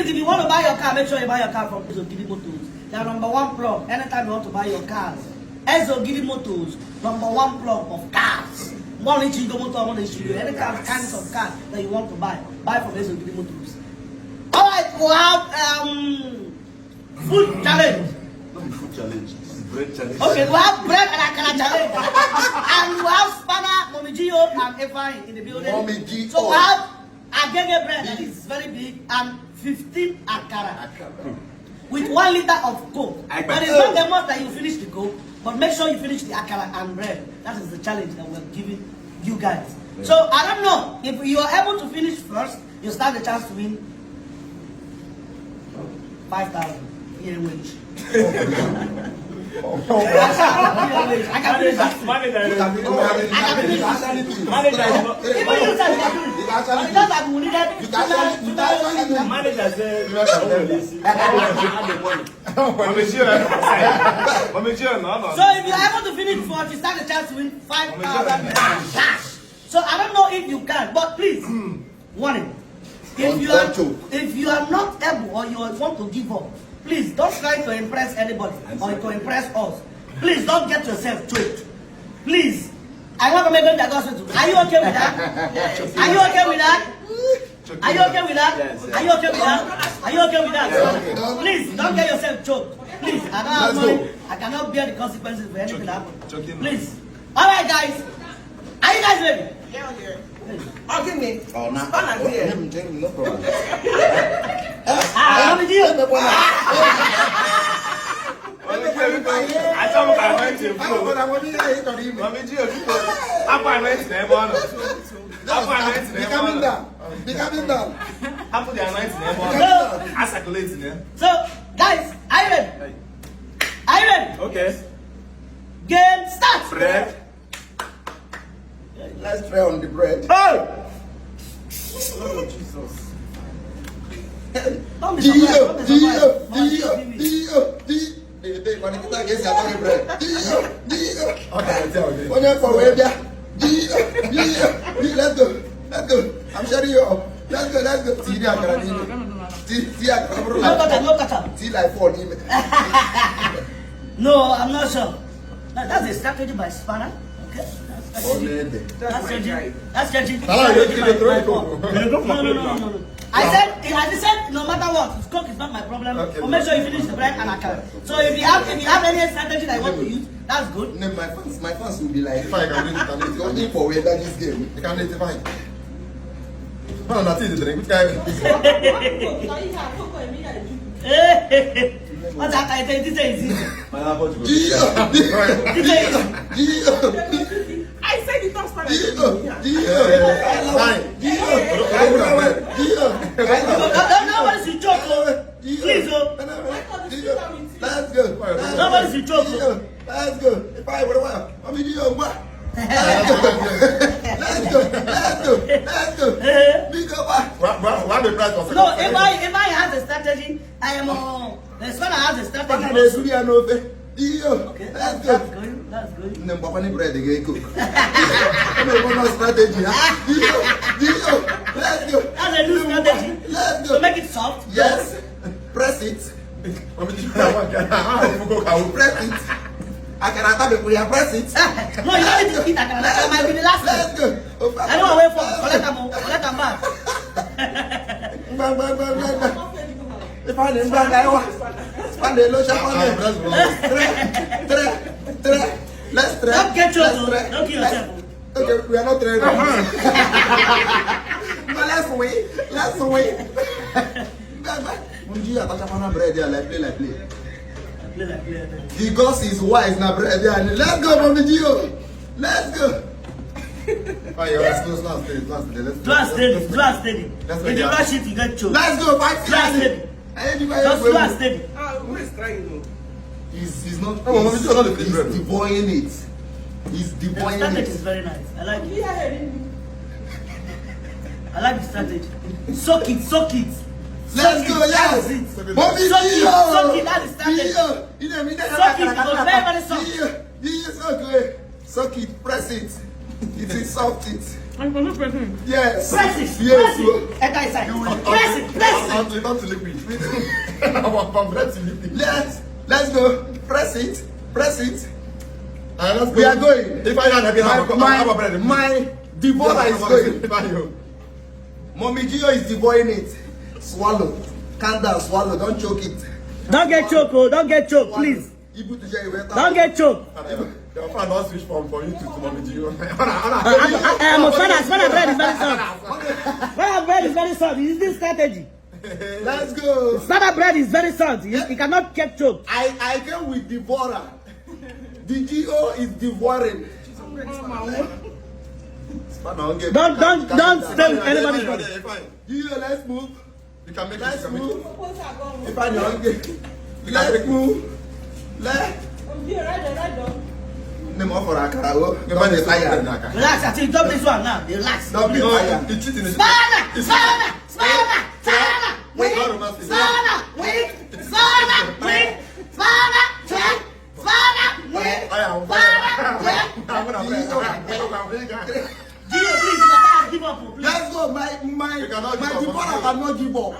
if you want to buy your car, make sure you buy your car from Ezogidi Motors. They are #1 plug. Anytime you want to buy your cars, Ezogidi Motors, #1 plug of cars. One inch you go motor, one inch you any kinds of cars that you want to buy from Ezogidi Motors. All right, we have food challenge. Not the food challenge. This is bread challenge. Okay, we have bread and akara challenge, and we have Spanner, Momijio, and Efai in the building. Momiji. So we have agege bread that is very big and 15 akara with 1 liter of coke. But it's not the most that you finish the coke, but make sure you finish the akara and bread. That is the challenge that we're giving you guys. So I don't know if you are able to finish first, you stand a chance to win 5,000 year wage. I can finish that. Manager. Even you said you can do it. Just like we needed. Manager said, So if you are able to finish first, you stand a chance to win 5,000 cash. So I don't know if you can, but please, warning. If you are not able or you want to give up, please don't try to impress anybody or to impress us. Please don't get yourself choked. Please. I want to make that gospel. Are you okay with that? Are you okay with that? Are you okay with that? Are you okay with that? Are you okay with that? Please don't get yourself choked. Please, I don't have money. I cannot bear the consequences for anything that happens. Please. All right, guys. Are you guys ready? Oh, give me. Oh, no. Spanner here. No problem. How did you? So, guys, are you ready? Are you ready? okay. Game start. Bread. Let's try on the bread. Oh! Don't be surprised. Don't be Let's go. I'm shutting you up. Let's go. Tea like 4. No, I'm not sure. That's a strategy by Spanner. Okay? That's strategy. No. I said, no matter what, coke is not my problem. Okay, But make sure you finish the bread and akara. So if you have any strategy that you want to use, that's good. No, my fans will be like, if I can win it, I'm going for way that this game. You can identify. No, not easy to drink. Which guy? What's that? I think this is easy. I said it was Spanner. Nobody should choke. Please, Let's go. Nobody should choke. Let's go. If I would have, I'm in you. Let's go. Big up. No, if I have a strategy, I am the Spanner has a strategy. Okay, that's good. That's good. Bread again. No strategy. Let's go. That's a new strategy. Let's go. So make it soft. Yes. Press it. Press it. I can attack it. We are press it. No, you don't need to eat that. That might be the last Let's one. go. I don't wait for collect them back. If I didn't bang, I want. Spend the lotion on it. Let's try. Don't get yourself. Don't kill yourself. Okay, we are not ready. No, let's wait. Bread there, like play. The goss is wise now, bread there. Let's go, Mommy Gio. Let's go. Last steady. If you rush it, you get choked. Let's go, fight. Last steady. Just last steady. Who is trying though? He's not. He's devoying it. He's The devoying strategy it. is very nice. I like it. I like the strategy. Soak it. Let's go, yes. That's it. Mommy Soak it, Gio. that is strategy. Soak it, very soft. Yes, okay. Suck it, press it. It is soft it. Yes. Press it. Yes. Press it. Enter inside. Press it. Press it. I'm not to liquid. I'm bread to liquid. Let's go. Press it. Press it. Let's go. We are going. If I have bread, my devourer is going. Mommy Gio is devouring it. Swallow. Calm down, swallow. Don't choke it. Don't get choked, oh. Don't get choked, please. Don't get choked. Your fan not switch from you to Mommy Gio. I'm a fan. Spana bread is very soft. Spana bread is very soft. Is this strategy? Let's go. Spana bread is very soft. You cannot get choked. I came with devourer. The Gio is devouring. Don't stay with anybody's body. Gio, let's move. You can make it. Move. If I'm hungry, let's move. Let's. Name off for Akara. Relax, I think drop this one now. Relax. Don't be tired. It's cheating. Spana! Wait! Gio, please, you cannot give up, please. Let's go. My devourer cannot give up.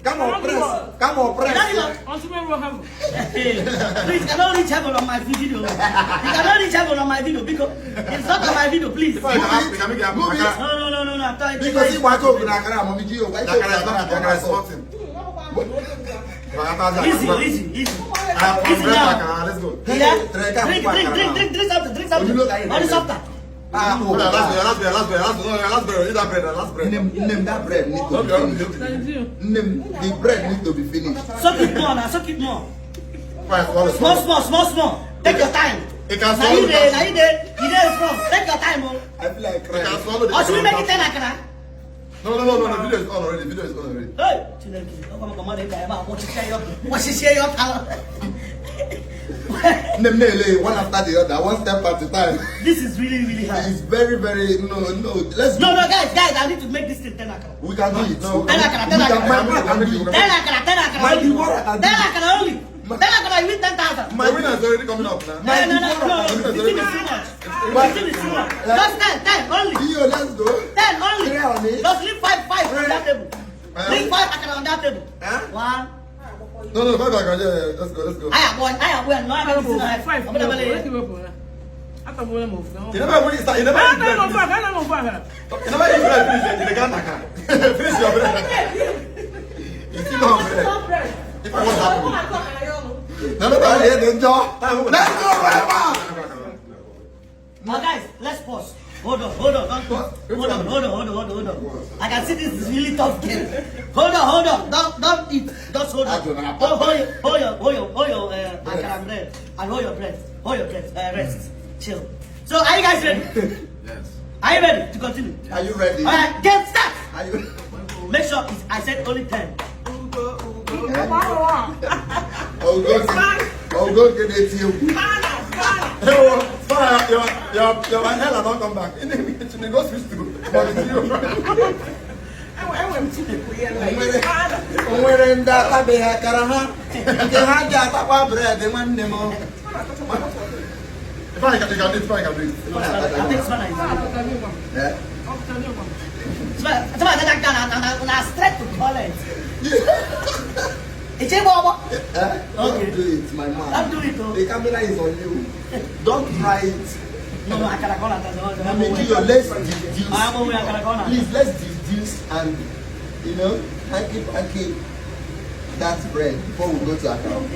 Come on, press. Please, cannot reach heaven on my video. You cannot reach heaven on my video because it's not on my video, please. No, I'm trying to. Because he wants to open Akara, Mommy Gio. Easy. Easy now. Let's go. Yeah? Drink something. What is after? Last bread. Name that bread. The bread needs to be finished. Suck it more now. Small. Take your time. Now you there from. Take your time, oh. I feel like crying. Or should we make it 10 akara? No. The video is on already. Hey! One after the other, one step at a time. This is really hard. It's very, no. Let's No, guys, I need to make this thing 10 akara. We can do it. No. 10 akara. 10 akara only. 10 akara, you win 10,000. My winner is already coming up now. No. The thing is too much. Just 10 only. Gio, let's go. 10 only. 3 on it. Just leave 5 on that table. Leave 5 akara on that table. 1. No, 5 akara. Yeah. Let's go. I have one. No, I have 5. You never win. Finish your bread. You still don't have bread. If I want that. No, let's go, Now guys, let's pause. Hold on, don't pause. Hold on. I can see this is really tough game. Hold on. Don't eat. Just hold on. Hold your akara bread. And hold your bread. Rest. Chill. So are you guys ready? Yes. Are you ready to continue? Are you ready? Alright, get start. Are you? Make sure I said only 10. I'll go get it to you. Your hell don't come back. Go switch to If I can do it. I think Spana is Yeah. Spana straight to toilet. Okay. Don't do it, my man. Don't do it, though. The camera is on you. Don't try it. No, I can't go on. Let's deduce. Please, Please, let's deduce and, hanky that bread before we go to account.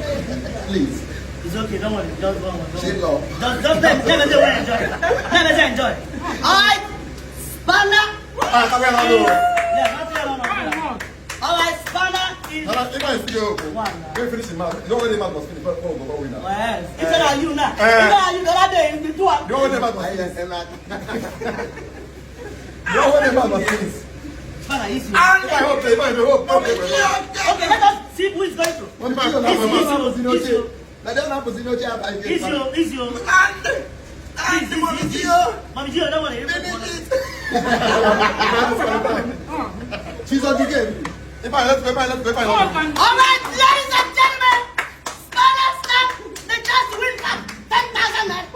Please. It's okay, don't worry. Just go on. Shit off. Just never enjoy. Never enjoy. Alright, Spana. Alright, Spana is If I still we finish the match. You know when the match was finished before we go winner. well, it's not you now. It's not you the other day you do one. You know when the match was finished. You know when the match was finished. Spana, easy. If I hope. Okay, let us see who is going to. Easy. Mommy Gio, don't worry. She's on the game. Let's go. Alright, ladies and gentlemen, Spana, the chance to win 10,000.